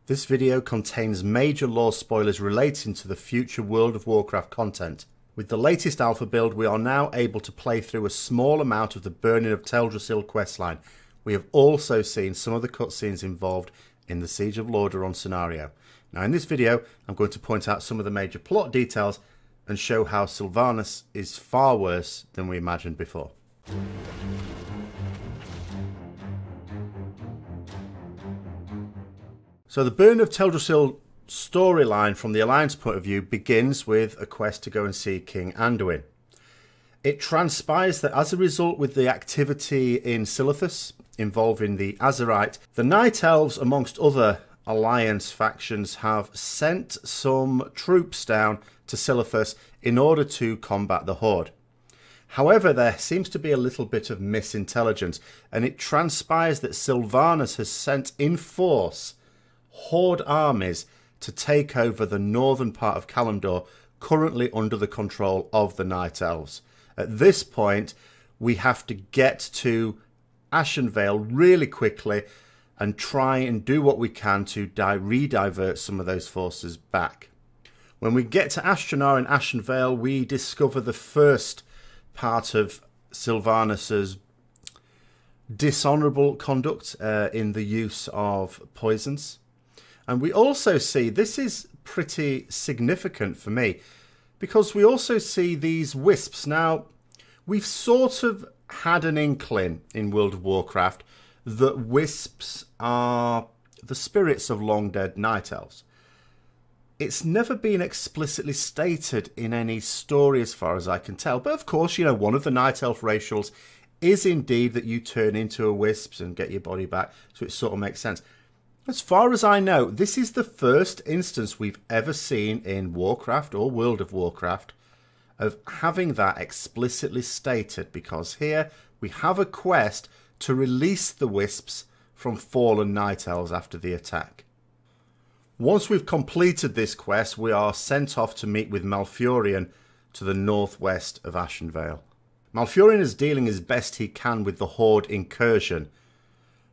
This video contains major lore spoilers relating to the future World of Warcraft content. With the latest alpha build, we are now able to play through a small amount of the Burning of Teldrassil questline. We have also seen some of the cutscenes involved in the Siege of Lordaeron scenario. Now in this video, I'm going to point out some of the major plot details and show how Sylvanas is far worse than we imagined before. So the Burning of Teldrassil storyline from the Alliance point of view begins with a quest to go and see King Anduin. It transpires that as a result with the activity in Sylvanas involving the Azeroth, the Night Elves amongst other Alliance factions have sent some troops down to Sylvanas in order to combat the Horde. However, there seems to be a little bit of misintelligence, and it transpires that Sylvanas has sent in force Horde armies to take over the northern part of Kalimdor, currently under the control of the Night Elves. At this point, we have to get to Ashenvale really quickly and try and do what we can to re-divert some of those forces back. When we get to Ashtranar and Ashenvale, we discover the first part of Sylvanas's dishonourable conduct in the use of poisons. And we also see, this is pretty significant for me, because we also see these wisps. Now, we've sort of had an inkling in World of Warcraft that wisps are the spirits of long-dead Night Elves. It's never been explicitly stated in any story as far as I can tell. But of course, you know, one of the Night Elf racials is indeed that you turn into a wisp and get your body back. So it sort of makes sense. As far as I know, this is the first instance we've ever seen in Warcraft or World of Warcraft of having that explicitly stated, because here we have a quest to release the wisps from fallen Night Elves after the attack. Once we've completed this quest, we are sent off to meet with Malfurion to the northwest of Ashenvale. Malfurion is dealing as best he can with the Horde incursion,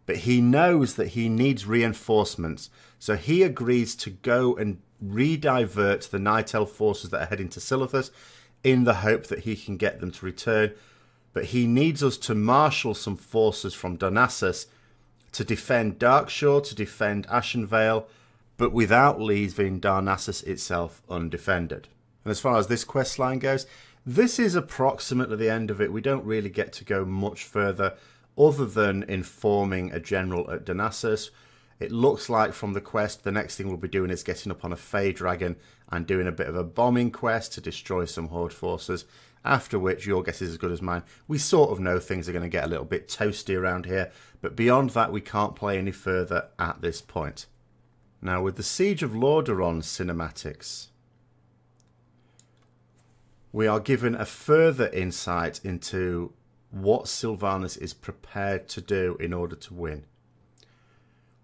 but he knows that he needs reinforcements, so he agrees to go and re-divert the Night Elf forces that are heading to Sylvanas in the hope that he can get them to return. But he needs us to marshal some forces from Darnassus to defend Darkshore, to defend Ashenvale, but without leaving Darnassus itself undefended. And as far as this questline goes, this is approximately the end of it. We don't really get to go much further other than informing a general at Darnassus. It looks like from the quest, the next thing we'll be doing is getting up on a Fey Dragon and doing a bit of a bombing quest to destroy some Horde forces, after which your guess is as good as mine. We sort of know things are going to get a little bit toasty around here, but beyond that we can't play any further at this point. Now with the Siege of Lordaeron cinematics, we are given a further insight into what Sylvanas is prepared to do in order to win.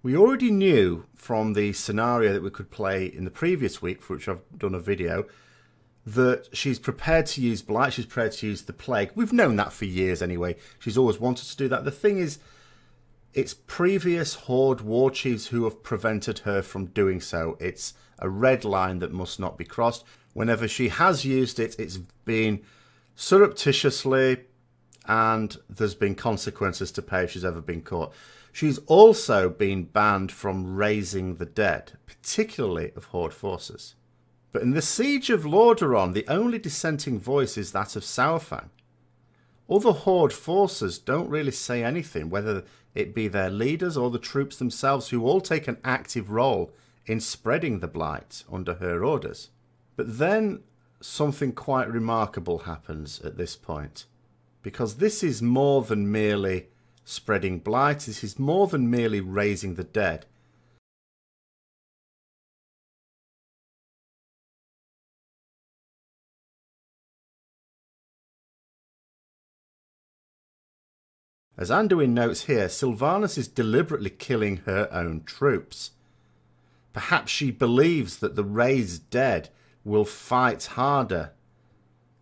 We already knew from the scenario that we could play in the previous week, for which I've done a video, that she's prepared to use Blight, she's prepared to use the Plague. We've known that for years anyway. She's always wanted to do that. The thing is, it's previous Horde war chiefs who have prevented her from doing so. It's a red line that must not be crossed. Whenever she has used it, it's been surreptitiously, and there's been consequences to pay if she's ever been caught. She's also been banned from raising the dead, particularly of Horde forces. But in the Siege of Lordaeron, the only dissenting voice is that of Saurfang. Other Horde forces don't really say anything, whether it be their leaders or the troops themselves, who all take an active role in spreading the Blight under her orders. But then something quite remarkable happens at this point. Because this is more than merely spreading Blight, this is more than merely raising the dead. As Anduin notes here, Sylvanas is deliberately killing her own troops. Perhaps she believes that the raised dead will fight harder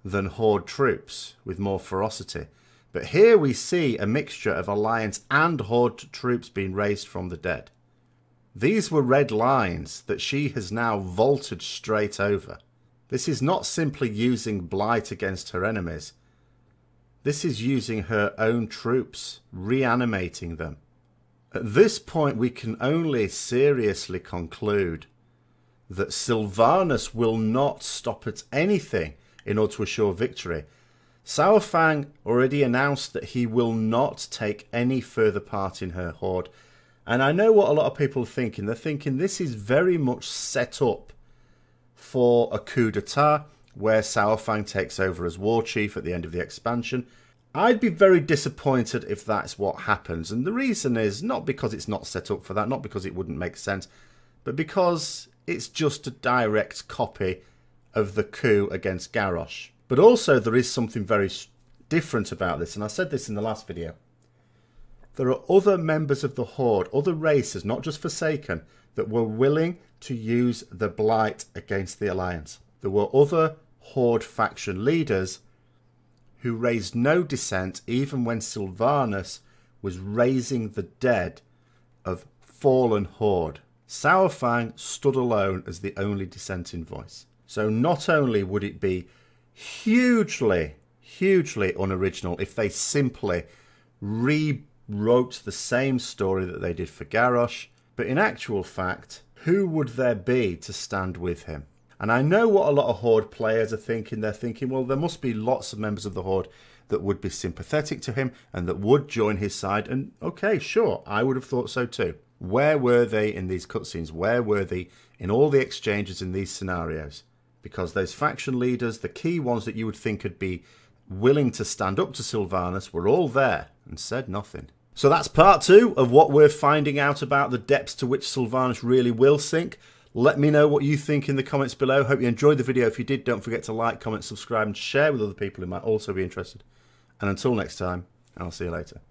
than Horde troops with more ferocity. But here we see a mixture of Alliance and Horde troops being raised from the dead. These were red lines that she has now vaulted straight over. This is not simply using blight against her enemies. This is using her own troops, reanimating them. At this point, we can only seriously conclude that Sylvanas will not stop at anything in order to assure victory. Saurfang already announced that he will not take any further part in her horde. And I know what a lot of people are thinking. They're thinking this is very much set up for a coup d'etat where Saurfang takes over as war chief at the end of the expansion. I'd be very disappointed if that's what happens. And the reason is not because it's not set up for that, not because it wouldn't make sense, but because it's just a direct copy of the coup against Garrosh. But also there is something very different about this, and I said this in the last video. There are other members of the Horde, other races, not just Forsaken, that were willing to use the Blight against the Alliance. There were other Horde faction leaders who raised no dissent even when Sylvanas was raising the dead of fallen Horde. Saurfang stood alone as the only dissenting voice. So not only would it be hugely unoriginal if they simply rewrote the same story that they did for Garrosh, but in actual fact, who would there be to stand with him? And I know what a lot of Horde players are thinking. They're thinking, well, there must be lots of members of the Horde that would be sympathetic to him and that would join his side. And okay, sure, I would have thought so too. Where were they in these cutscenes? Where were they in all the exchanges in these scenarios? Because those faction leaders, the key ones that you would think would be willing to stand up to Sylvanas, were all there and said nothing. So that's part 2 of what we're finding out about the depths to which Sylvanas really will sink. Let me know what you think in the comments below. Hope you enjoyed the video. If you did, don't forget to like, comment, subscribe and share with other people who might also be interested. And until next time, I'll see you later.